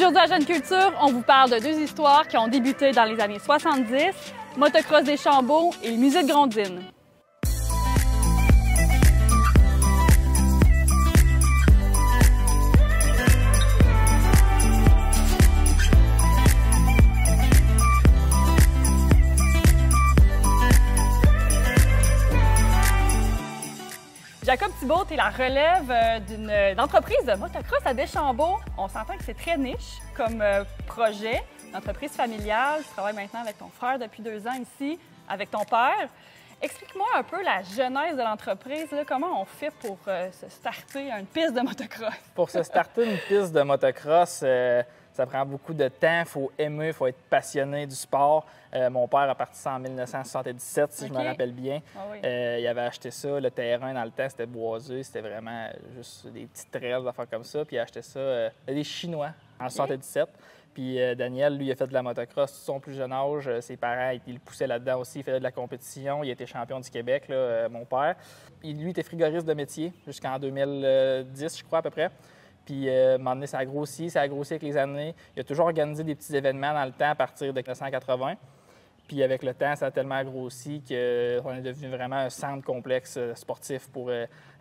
Aujourd'hui à Jeune Culture, on vous parle de deux histoires qui ont débuté dans les années 70, Motocross Deschambault et le musée de Grondines. Jacob Thibault est la relève d'une entreprise de motocross à Deschambault. On s'entend que c'est très niche comme projet, une entreprise familiale. Tu travailles maintenant avec ton frère depuis 2 ans ici, avec ton père. Explique-moi un peu la genèse de l'entreprise. Comment on fait pour se starter une piste de motocross? Pour se starter une piste de motocross, ça prend beaucoup de temps. Il faut aimer, il faut être passionné du sport. Mon père a parti ça en 1977, si je me rappelle bien. Ah oui. Il avait acheté ça. Le terrain, dans le temps, c'était boisé. C'était vraiment juste des petites trails, des affaires comme ça. Puis il a acheté ça des Chinois en 1977. Puis Daniel, lui, il a fait de la motocross tout son plus jeune âge. Ses parents, ils le poussaient là-dedans aussi. Il faisait de la compétition. Il était champion du Québec, là, mon père. Lui, il était frigoriste de métier jusqu'en 2010, je crois, à peu près. Puis, à un moment donné, ça a grossi avec les années. Il a toujours organisé des petits événements dans le temps à partir de 1980. Puis, avec le temps, ça a tellement grossi qu'on est devenu vraiment un centre complexe sportif pour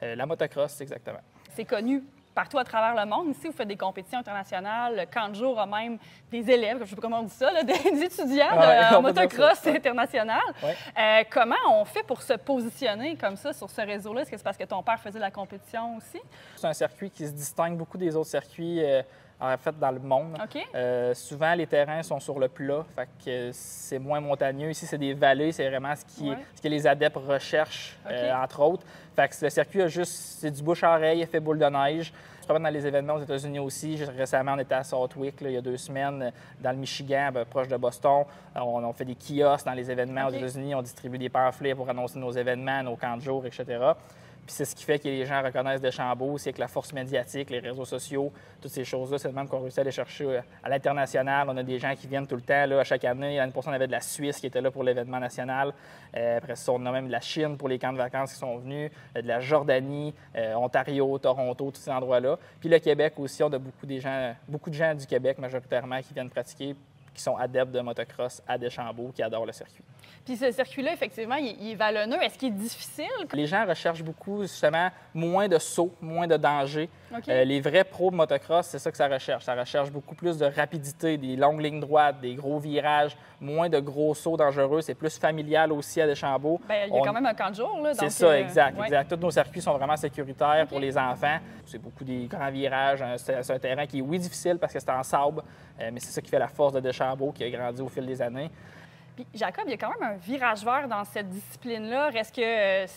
la motocross, exactement. C'est connu partout à travers le monde. Ici, vous faites des compétitions internationales. Le camp de jour a même des élèves, je ne sais pas comment on dit ça, là, des étudiants en motocross international. Ouais. Comment on fait pour se positionner comme ça sur ce réseau-là? Est-ce que c'est parce que ton père faisait de la compétition aussi? C'est un circuit qui se distingue beaucoup des autres circuits en fait dans le monde. Okay. Souvent, les terrains sont sur le plat, fait que c'est moins montagneux. Ici, c'est des vallées, c'est vraiment ce que les adeptes recherchent, entre autres. Fait que le circuit a juste, c'est du bouche-à-oreille, effet boule de neige. Je travaille dans les événements aux États-Unis aussi. Récemment, on était à Southwick, là, il y a 2 semaines, dans le Michigan, proche de Boston. On fait des kiosques dans les événements aux États-Unis. On distribue des pamphlets pour annoncer nos événements, nos camps de jour, etc. Puis c'est ce qui fait que les gens reconnaissent Deschambault, c'est que la force médiatique, les réseaux sociaux, toutes ces choses-là, c'est le même qu'on réussit à aller chercher à l'international. On a des gens qui viennent tout le temps, là, à chaque année. L'année passée, on avait de la Suisse qui était là pour l'événement national. Après ça, on a même de la Chine pour les camps de vacances qui sont venus, de la Jordanie, Ontario, Toronto, tous ces endroits-là. Puis le Québec aussi, on a beaucoup de gens du Québec majoritairement qui viennent pratiquer, qui sont adeptes de motocross à Deschambault, qui adorent le circuit. Puis ce circuit-là, effectivement, il est vallonneux. Est-ce qu'il est difficile? Les gens recherchent beaucoup, justement, moins de sauts, moins de dangers. Les vrais pros de motocross, c'est ça que ça recherche. Ça recherche beaucoup plus de rapidité, des longues lignes droites, des gros virages, moins de gros sauts dangereux. C'est plus familial aussi à Deschambault. Bien, il y a quand même un camp de jour, là. C'est ça, exact. Tous nos circuits sont vraiment sécuritaires pour les enfants. C'est beaucoup des grands virages. C'est un terrain qui est, oui, difficile parce que c'est en sable, mais c'est ça qui fait la force de Deschambault, qui a grandi au fil des années. Puis, Jacob, il y a quand même un virage vert dans cette discipline-là. Est-ce que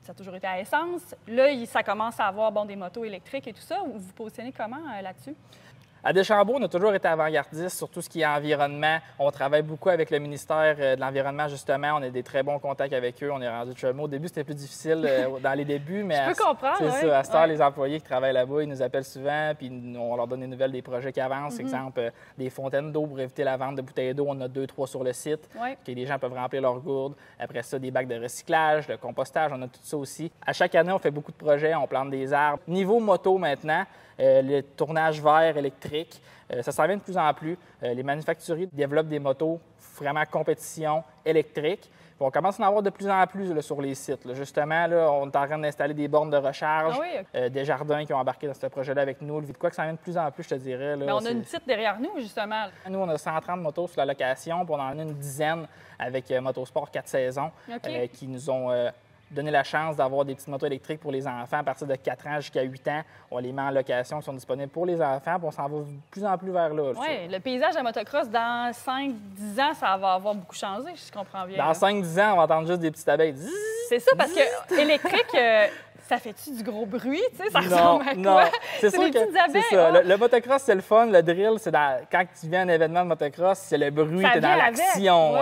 ça a toujours été à essence? Là, ça commence à avoir des motos électriques et tout ça. Vous vous positionnez comment là-dessus? À Deschambault, on a toujours été avant-gardiste sur tout ce qui est environnement. On travaille beaucoup avec le ministère de l'Environnement, justement. On a des très bons contacts avec eux. On est rendu de Au début, c'était plus difficile dans les débuts, mais je peux comprendre, c'est ça. À cette heure, les employés qui travaillent là-bas, ils nous appellent souvent, puis on leur donne des nouvelles des projets qui avancent. Exemple, des fontaines d'eau pour éviter la vente de bouteilles d'eau. On a 2-3 sur le site, que les gens peuvent remplir leurs gourdes. Après ça, des bacs de recyclage, de compostage, on a tout ça aussi. À chaque année, on fait beaucoup de projets, on plante des arbres. Niveau moto maintenant, le tournage vert électrique, ça s'en vient de plus en plus. Les manufacturiers développent des motos vraiment compétition électrique. Puis on commence à en avoir de plus en plus là, sur les sites. Là. Justement, là, on est en train d'installer des bornes de recharge, des jardins qui ont embarqué dans ce projet-là avec nous. De quoi que ça en vient de plus en plus, je te dirais. Là, mais on a une petite derrière nous, justement. Nous, on a 130 motos sur la location, puis on en a une dizaine avec Motosport 4 saisons qui nous ont donner la chance d'avoir des petites motos électriques pour les enfants à partir de 4 ans jusqu'à 8 ans. On les met en location, qui sont disponibles pour les enfants, puis on s'en va de plus en plus vers là. Oui, le paysage de motocross, dans 5-10 ans, ça va avoir beaucoup changé, si je comprends bien. Dans 5-10 ans, on va entendre juste des petites abeilles. C'est ça, parce que électrique... Ça fait-tu du gros bruit? Tu sais, ça ressemble à quoi? Non, c'est des petites abeilles. C'est ça. Le motocross, c'est le fun. Le drill, c'est quand tu viens à un événement de motocross, c'est le bruit, tu es dans l'action.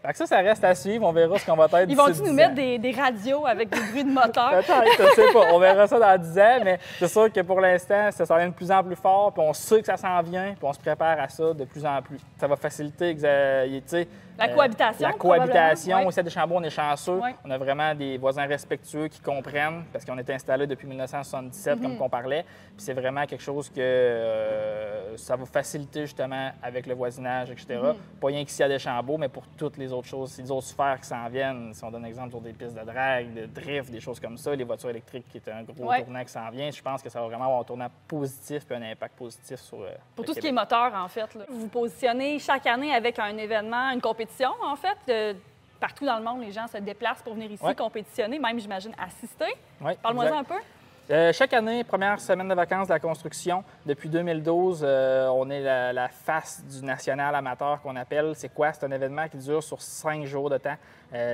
Fait que ça reste à suivre. On verra ce qu'on va être. Ils vont-tu nous mettre des radios avec des bruits de moteur? Peut-être, je sais pas. On verra ça dans 10 ans, mais c'est sûr que pour l'instant, ça s'en vient de plus en plus fort, puis on sait que ça s'en vient, puis on se prépare à ça de plus en plus. Ça va faciliter, la cohabitation. La cohabitation. Aussi à Deschambault, on est chanceux. On a vraiment des voisins respectueux qui comprennent, parce qu'on On est installé depuis 1977, comme qu'on parlait. Puis c'est vraiment quelque chose que ça va faciliter justement avec le voisinage, etc. Pas rien qu'ici à Deschambault, mais pour toutes les autres choses, les autres sphères qui s'en viennent. Si on donne un exemple sur des pistes de drag, de drift, des choses comme ça, les voitures électriques qui est un gros tournant qui s'en vient, je pense que ça va vraiment avoir un tournant positif et un impact positif sur pour tout ce qui est moteur, en fait. Là. Vous vous positionnez chaque année avec un événement, une compétition, en fait. Partout dans le monde, les gens se déplacent pour venir ici compétitionner, même, j'imagine, assister. Parle-moi-en un peu. Chaque année, première semaine de vacances de la construction, depuis 2012, on est la face du national amateur qu'on appelle. C'est quoi? C'est un événement qui dure sur 5 jours de temps.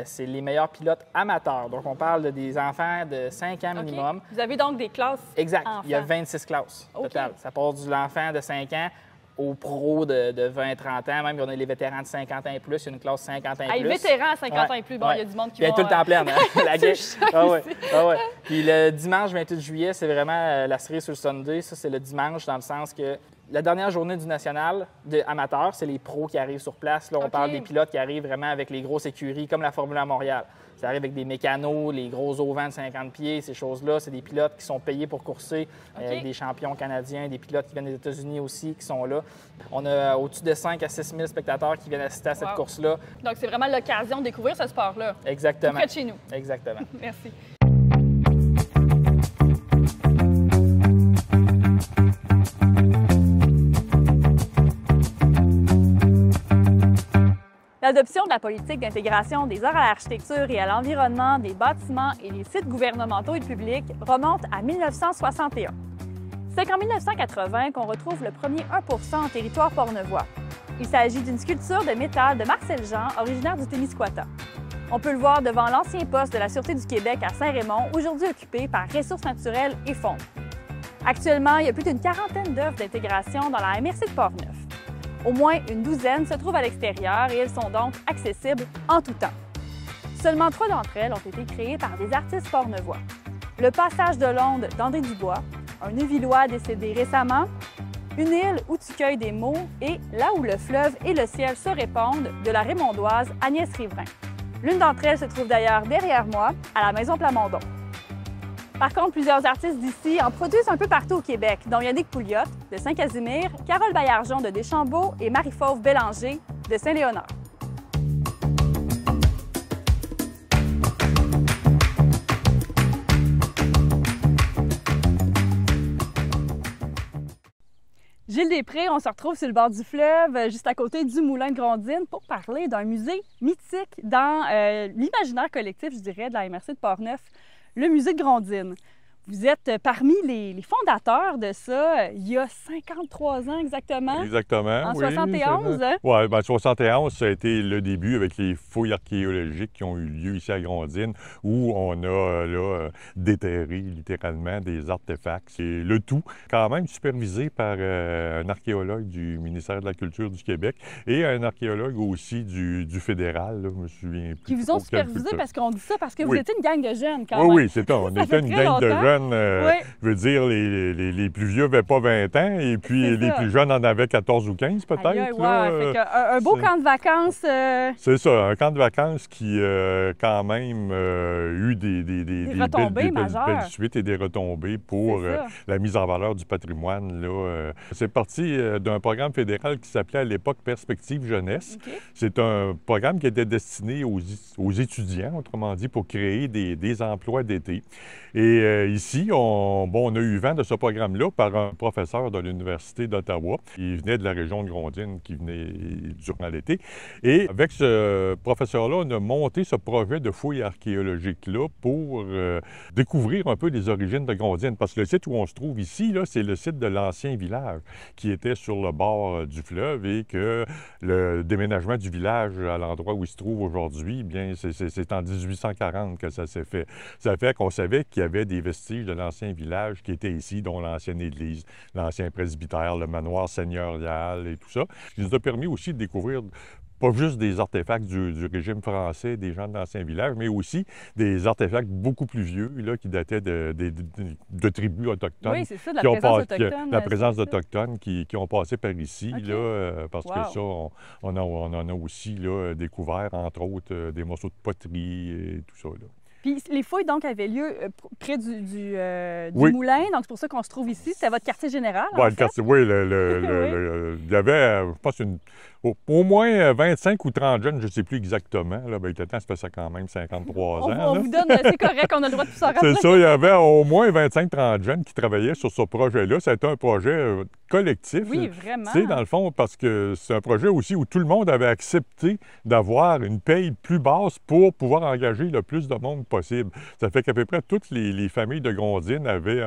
C'est les meilleurs pilotes amateurs. Donc, on parle des enfants de 5 ans minimum. Vous avez donc des classes Exact. enfants. Il y a 26 classes total. Ça part de l'enfant de 5 ans aux pros de 20-30 ans. Même, on a les vétérans de 50 ans et plus. Il y a une classe 50 ans et plus. Vétérans à 50 ans et plus. Bon, il y a du monde qui va... tout le temps plein, hein? La game. ouais. Puis le dimanche 28 juillet, c'est vraiment la cerise sur le Sunday. Ça, c'est le dimanche dans le sens que la dernière journée du national amateur, c'est les pros qui arrivent sur place. Là, on parle des pilotes qui arrivent vraiment avec les grosses écuries, comme la Formule 1 Montréal. Ça arrive avec des mécanos, les gros auvents de 50 pieds, ces choses-là. C'est des pilotes qui sont payés pour courser, avec des champions canadiens, des pilotes qui viennent des États-Unis aussi, qui sont là. On a au-dessus de 5 à 6 000 spectateurs qui viennent assister à cette course-là. Donc, c'est vraiment l'occasion de découvrir ce sport-là. Exactement. Tout près de chez nous. Exactement. Merci. L'adoption de la politique d'intégration des arts à l'architecture et à l'environnement des bâtiments et les sites gouvernementaux et publics remonte à 1961. C'est qu'en 1980 qu'on retrouve le premier 1 en territoire portnevois. Il s'agit d'une sculpture de métal de Marcel Jean, originaire du Témiscouata. On peut le voir devant l'ancien poste de la Sûreté du Québec à Saint-Raymond, aujourd'hui occupé par Ressources naturelles et Fonds. Actuellement, il y a plus d'une quarantaine d'œuvres d'intégration dans la MRC de Portneuf. Au moins une douzaine se trouvent à l'extérieur et elles sont donc accessibles en tout temps. Seulement 3 d'entre elles ont été créées par des artistes portneuvois. Le Passage de l'Onde d'André Dubois, un Neuvillois décédé récemment, Une île où tu cueilles des mots et Là où le fleuve et le ciel se répondent de la Raymondoise Agnès Riverain. L'une d'entre elles se trouve d'ailleurs derrière moi, à la Maison Plamondon. Par contre, plusieurs artistes d'ici en produisent un peu partout au Québec, dont Yannick Pouliot de Saint-Casimir, Carole Baillargeon de Deschambault et Marie-Fauve Bélanger de Saint-Léonard. Gilles Després, on se retrouve sur le bord du fleuve, juste à côté du Moulin de Grondines, pour parler d'un musée mythique dans l'imaginaire collectif, je dirais, de la MRC de Portneuf, le musée de Grondines. Vous êtes parmi les fondateurs de ça il y a 53 ans exactement. Exactement, en 71. Oui, bien, 71, ça a été le début avec les fouilles archéologiques qui ont eu lieu ici à Grondines, où on a là, déterré littéralement des artefacts. Et le tout, quand même, supervisé par un archéologue du ministère de la Culture du Québec et un archéologue aussi du fédéral, là, je me souviens plus. Qui vous ont supervisé parce qu'on dit ça, parce que vous étiez une gang de jeunes quand même. Oui, c'est ça. On était une gang de jeunes. Je veux dire, les plus vieux n'avaient pas 20 ans et puis les plus jeunes en avaient 14 ou 15 peut-être. Un beau camp de vacances. C'est ça, un camp de vacances qui quand même eu des retombées belles suites et des retombées pour la mise en valeur du patrimoine. C'est parti d'un programme fédéral qui s'appelait à l'époque Perspective Jeunesse. C'est un programme qui était destiné aux étudiants, autrement dit, pour créer des emplois d'été. Et ici, on a eu vent de ce programme-là par un professeur de l'Université d'Ottawa. Il venait de la région de Grondines, qui venait durant l'été. Et avec ce professeur-là, on a monté ce projet de fouilles archéologiques-là pour découvrir un peu les origines de Grondines. Parce que le site où on se trouve ici, c'est le site de l'ancien village qui était sur le bord du fleuve et que le déménagement du village à l'endroit où il se trouve aujourd'hui, bien, c'est en 1840 que ça s'est fait. Ça fait qu'on savait qu'il y avait des vestiges de l'ancien village qui étaient ici, dont l'ancienne église, l'ancien presbytère, le manoir seigneurial et tout ça. Ce qui nous a permis aussi de découvrir pas juste des artefacts du régime français, des gens de l'ancien village, mais aussi des artefacts beaucoup plus vieux, là, qui dataient de tribus autochtones. Oui, c'est ça, de la présence autochtone. La présence d'Autochtones qui ont passé par ici, là, parce que ça, on en a aussi là, découvert, entre autres, des morceaux de poterie et tout ça, là. Puis les fouilles, donc, avaient lieu près du oui. moulin, donc c'est pour ça qu'on se trouve ici. C'était votre quartier général, en fait? Oui, il y avait, je pense, au moins 25 ou 30 jeunes, je ne sais plus exactement. Là, ben, ça fait ça quand même 53 ans. On vous donne, c'est correct, on a le droit de tout s'en rappeler. C'est ça, il y avait au moins 25-30 jeunes qui travaillaient sur ce projet-là. C'était un projet collectif. Oui, vraiment. Tu sais, dans le fond, parce que c'est un projet aussi où tout le monde avait accepté d'avoir une paye plus basse pour pouvoir engager le plus de monde possible. Ça fait qu'à peu près toutes les familles de Grondines avaient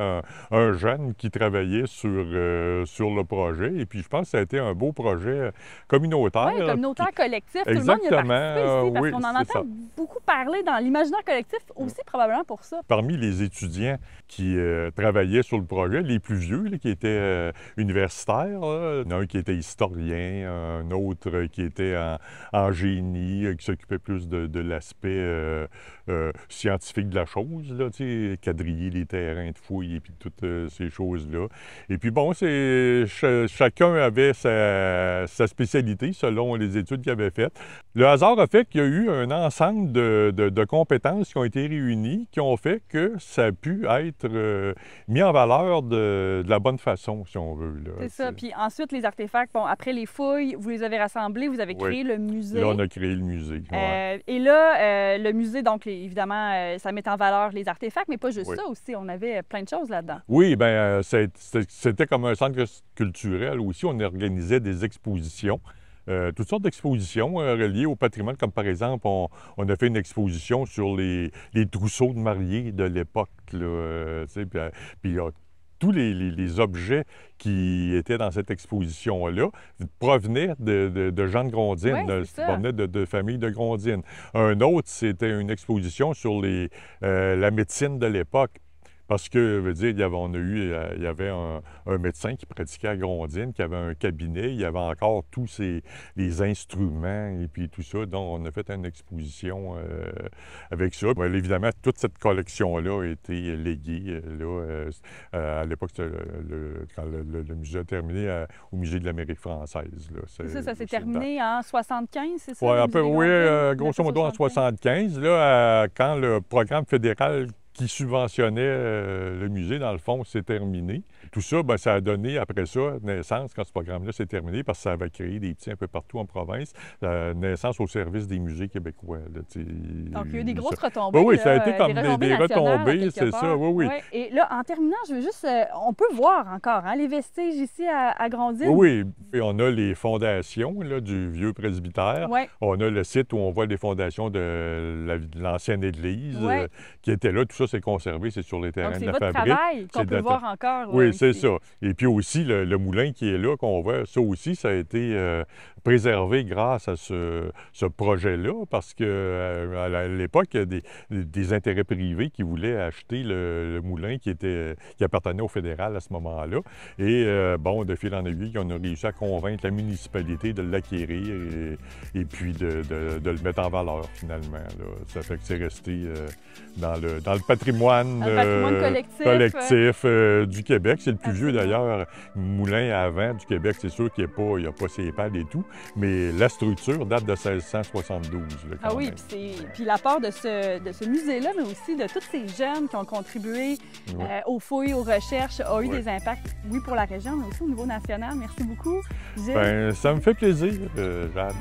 un jeune qui travaillait sur le projet. Et puis, je pense que ça a été un beau projet communautaire. Oui, communautaire collectif. Exactement. Tout le monde y a participé ici, parce oui, qu'on en entend beaucoup parler dans l'imaginaire collectif aussi, probablement pour ça. Parmi les étudiants qui travaillaient sur le projet, les plus vieux, là, qui étaient universitaires, là, il y en a un qui était historien, un autre qui était en génie, qui s'occupait plus de l'aspect scientifique de la chose, là, quadriller les terrains de fouille et puis toutes ces choses-là. Et puis bon, chacun avait sa spécialité selon les études qu'il avait faites. Le hasard a fait qu'il y a eu un ensemble de compétences qui ont été réunies, qui ont fait que ça a pu être mis en valeur de la bonne façon, si on veut. C'est ça. Puis ensuite, les artefacts, bon, après les fouilles, vous les avez rassemblés, vous avez créé le musée. Là, on a créé le musée. Ouais. Et là, le musée, donc, évidemment, ça met en valeur les artefacts, mais pas juste ça aussi. On avait plein de choses là-dedans. Oui, bien, c'était comme un centre culturel aussi. On organisait des expositions. Toutes sortes d'expositions reliées au patrimoine, comme par exemple, on a fait une exposition sur les trousseaux de mariés de l'époque. Puis tous les objets qui étaient dans cette exposition-là provenaient de gens de Grondines, provenaient de familles de Grondines. Un autre, c'était une exposition sur la médecine de l'époque. Parce que, veut dire, il y avait un médecin qui pratiquait à Grondines, qui avait un cabinet, il y avait encore tous les instruments et puis tout ça. Donc, on a fait une exposition avec ça. Bien, évidemment, toute cette collection-là a été léguée. À l'époque, quand le musée a terminé au Musée de l'Amérique française. Là. Ça s'est terminé en 75, c'est ça? Oui, grosso modo en 75, là, quand le programme fédéral qui subventionnait le musée, dans le fond, c'est terminé. Tout ça, bien, ça a donné, après ça, naissance, quand ce programme-là s'est terminé, parce que ça avait créé des petits un peu partout en province, naissance au service des musées québécois. Là, donc, il y a eu des grosses retombées. Oui, ça a été comme des retombées, c'est ça, oui. Ouais. Et là, en terminant, je veux juste... on peut voir encore les vestiges ici à Grondines. Oui, et on a les fondations là, du vieux presbytère. Ouais. On a le site où on voit les fondations de l'ancienne église qui était là. Tout ça, c'est conservé, c'est sur les terrains de la fabrique. C'est votre travail qu'on peut voir encore. Oui, c'est ça. Et puis aussi, le moulin qui est là, qu'on voit, ça aussi, ça a été préservé grâce à ce projet-là, parce qu'à l'époque, il y a des intérêts privés qui voulaient acheter le moulin qui appartenait au fédéral à ce moment-là. Et bon, de fil en aiguille, on a réussi à convaincre la municipalité de l'acquérir et puis de le mettre en valeur, finalement. Là. Ça fait que c'est resté dans le patrimoine collectif du Québec. C'est le plus vieux, d'ailleurs, moulin à vent du Québec. C'est sûr qu'il n'y a pas ses pales et tout, mais la structure date de 1672. Là, oui, puis l'apport de ce musée-là, mais aussi de tous ces jeunes qui ont contribué aux fouilles, aux recherches, a eu des impacts, oui, pour la région, mais aussi au niveau national. Merci beaucoup, Gilles. Bien, ça me fait plaisir, Jade.